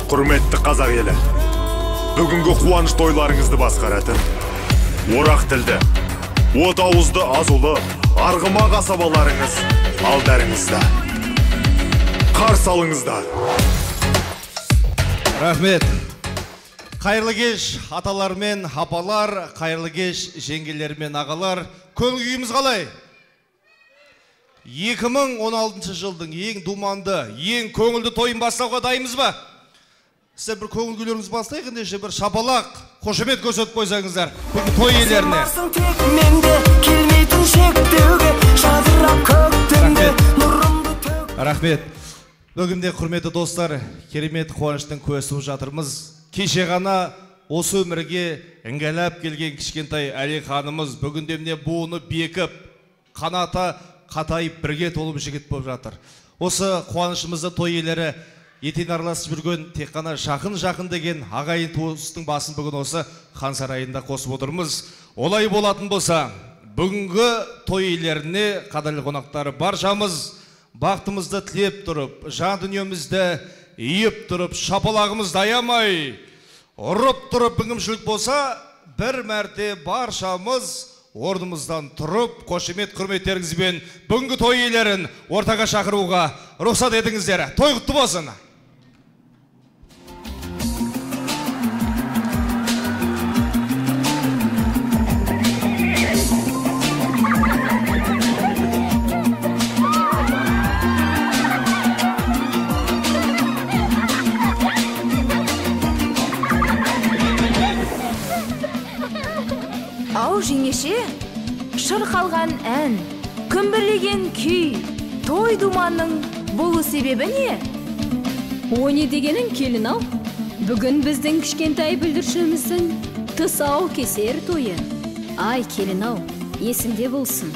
Құрметті қазақ елі, бүгінгі қуаныш тойларыңызды басқаратын орақ тілді, от ауызды азулы, арғымақ асабаларыңыз алдарыңызда. Қарсы алыңыздар. Рахмет. Қайырлы кеш аталар мен апалар, қайырлы кеш жеңгелер мен ағалар. Көңіл күйіміз қалай? 2016 жылдың ең думанды, ең көңілді тойын бастауға дайынбыз ба? Сіздер бір көңіл күйлеріңіз бастайық, ендеше бір шапалақ, қошемет көрсетіп қойсаңыздар бүгін той иелеріне. Рахмет. Бүгінде құрметті достар, керемет қуаныштың куәсі жатырмыз. Кеше ғана осы өмірге іңгәлап келген кішкентай Әли ханымыз бүгінде міне буыны бекіп, қанаты қатайып бірге толып жігіт болып жатыр. Осы қуанышымызды той иелері етен араласып жүрген тек қана жақын деген ағайын туыстың басын бүгін осы хан сарайында қосып отырмыз. Олай болатын болса, бүгінгі той иелеріне қадірлі қонақтары баршамыз бақытымызды тілеп тұрып, жан дүниемізді иіп тұрып, шапалағымызды аямай, ұрып тұрып бүгімшілік болса, бір мәрте баршамыз орнымыздан тұрып, қошемет құрметтеріңізбен бүгінгі той иелерін ортаға шақыруға рұқсат етіңіздер. Той құтты болсын. Ау жеңеше, шырқалған ән, күмбірлеген күй, той думанның болу себебі не? О не дегенің келін ау? Бүгін біздің кішкентай бүлдіршіміздің тұсау кесер тойы. Ай келін ау, есіңде болсын.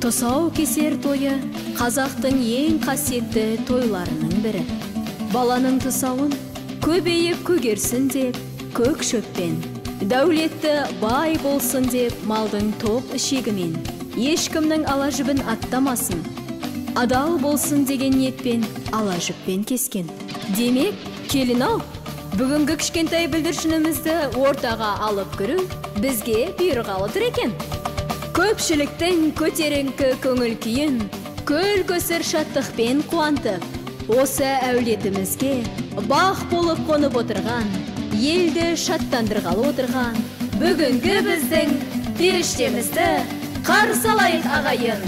Тұсау кесер тойы қазақтың ең қасиетті тойларының бірі. Баланың тұсауын көбейіп көгерсін деп, көк шөппен, дәулетті бай болсын деп малдың тоқ ішегімен, ешкімнің ала жібін аттамасын, адал болсын деген ниетпен ала жіппен кескен. Демек, келін ау, бүгінгі кішкентай бүлдіршінімізді ортаға алып кіру бізге бұйырғалы тұр екен. Көпшіліктің көтеріңкі көңіл күйін көл көсір шаттықпен қуантып, осы әулетімізге бақ болып қонып отырған, елді шаттандырғалы отырған бүгінгі біздің періштемізді қарсы алайық ағайын.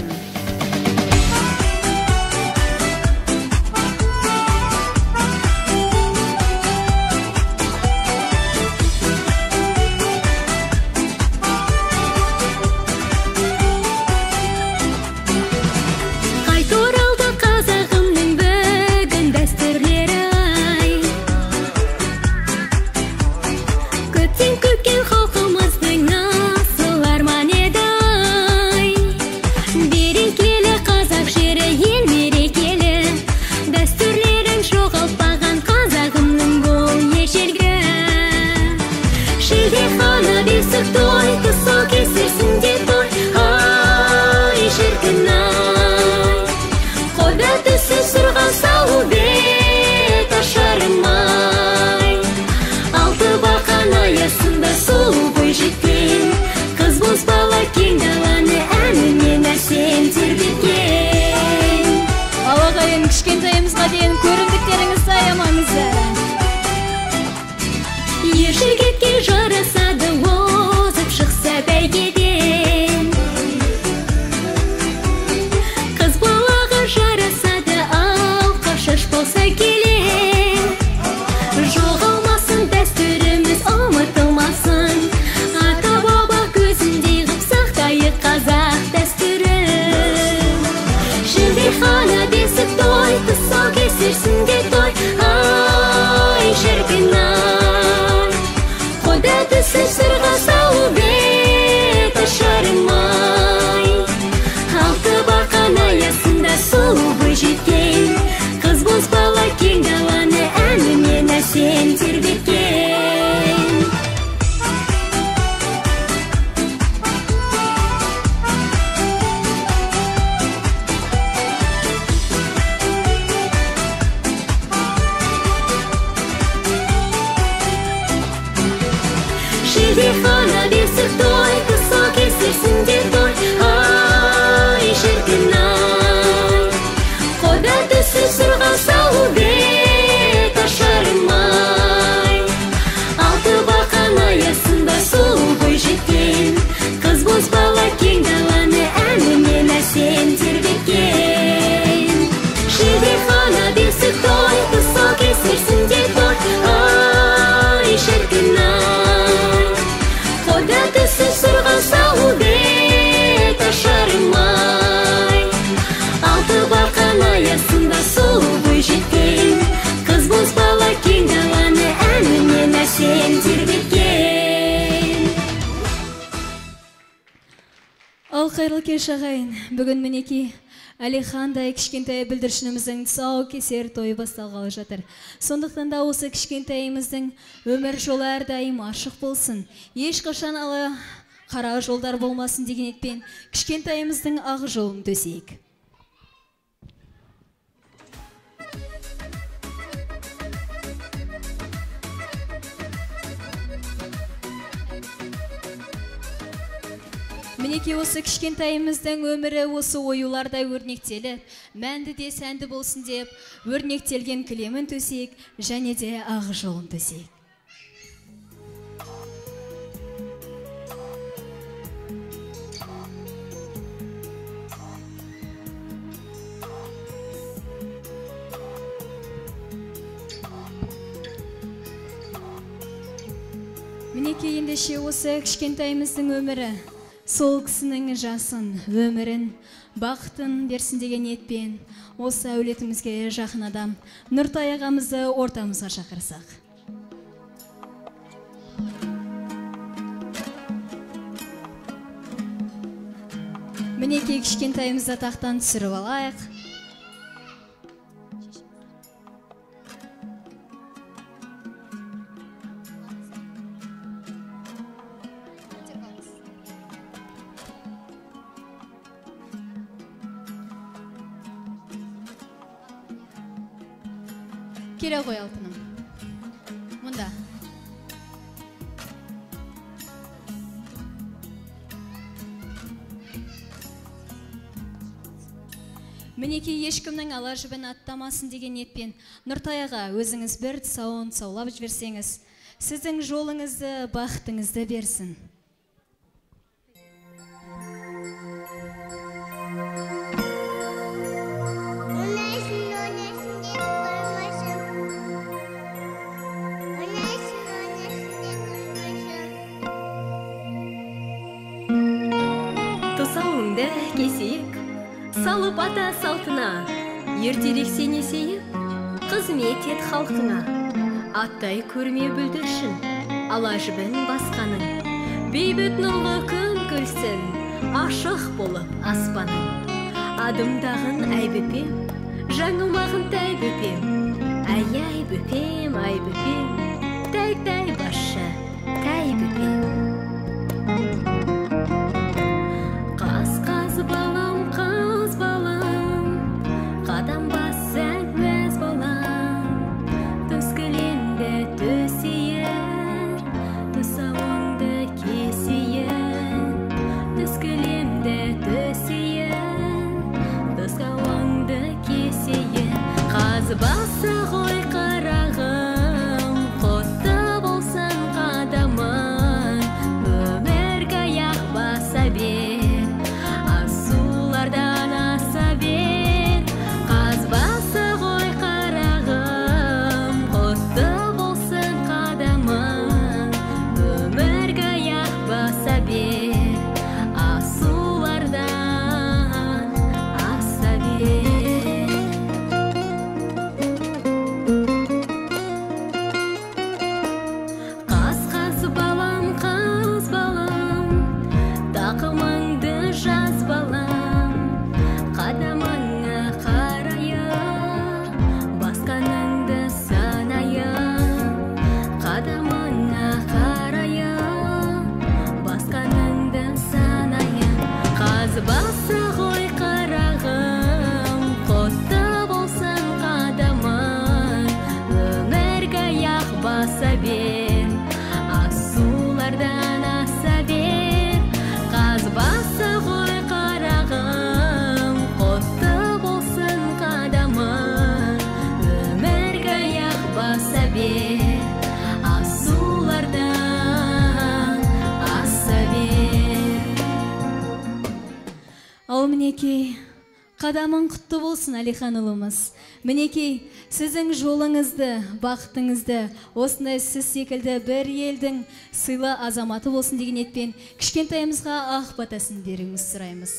Кішкентайымызға дейін көрімдіктеріңізді аямаңыздар. Ер жігітке жарасады озып шықса бәйгеден, қыз балаға жарасады ал қашаш болса келен. Жоғалмасын дәстүріміз, ұмытылмасын, ата баба көзіндей ғып сақтайық қазақ дәстүрін. Жіндейхана бесік той, тұсау кесерсін де той, ай шіркін ай. Қода түсі сырға салу беті шарымай. Алты бақан аясында сұлу бой жеткен, қыз боз бала кең даланы әнімен әсем тербеткен. Қайырлы кеш ағайын. Бүгін мінеки Әлихандай кішкентай бүлдіршініміздің тұсаукесер тойы басталғалы жатыр. Сондықтан да осы кішкентайымыздың өмір жолы әрдайым ашық болсын. Ешқашан қара жолдар болмасын деген ниетпен кішкентайымыздың ақ жолын төсейік. Мінеке осы кішкентайымыздың өмірі осы оюлардай өрнектеліп, мәнді де сәнді болсын деп, өрнектелген кілемін төсейік, және де ақ жолын төсейік. Мінеке ендеше осы кішкентайымыздың өмірі сол кісінің жасын, өмірін, бақытын берсін деген ниетпен осы әулетімізге жақын адам Нұртай ағамызды ортамызға шақырсақ. Мінеке кішкентайымызды тақтан түсіріп алайық. Келе қой алтыным. Мұнда. Мінеке ешкімнің ала жібін аттамасын деген ниетпен Нұртай аға өзіңіз бір тұсауын саулап жіберсеңіз, сіздің жолыңызды, бақытыңызды берсін. Тұсауыңды кесейік, салып ата салтына, ертерек сен есейіп, қызмет ет халқыңа. Аттай көрме бүлдіршін, ала жібін басқаның, бейбіт нұрлы күн күлсін, ашық болып аспаның. Адымдағын әй бүпем, жаңылмағын тәй бүпем, әй бүпем, тәй башы, тәй бүпем. Қыз балам, қадам бассаң мәз балам, төскіленді төсейір, тұсауыңды кесейір, төскіленді төсейір, тұсауыңды кесейір. Қаз баса ғой қарағым, құтты болсын қадамың, өмірге аяқ баса бер. Баса ғой қарағым, құтты болсын қадамың, өмірге аяқ баса бер, асулардан аса бер. Қаз баса ғой қарағым, құтты болсын қадамың, өмірге аяқ баса бер, асулардан аса бер. Ал мінеке, қадамың құтты болсын Әлихан ұлымыз. Мінеке, сіздің жолыңызды, бақытыңызды, осындай сіз секілді бір елдің сыйлы азаматы болсын деген ниетпен кішкентайымызға ақ батасын беруіңізді сұраймыз.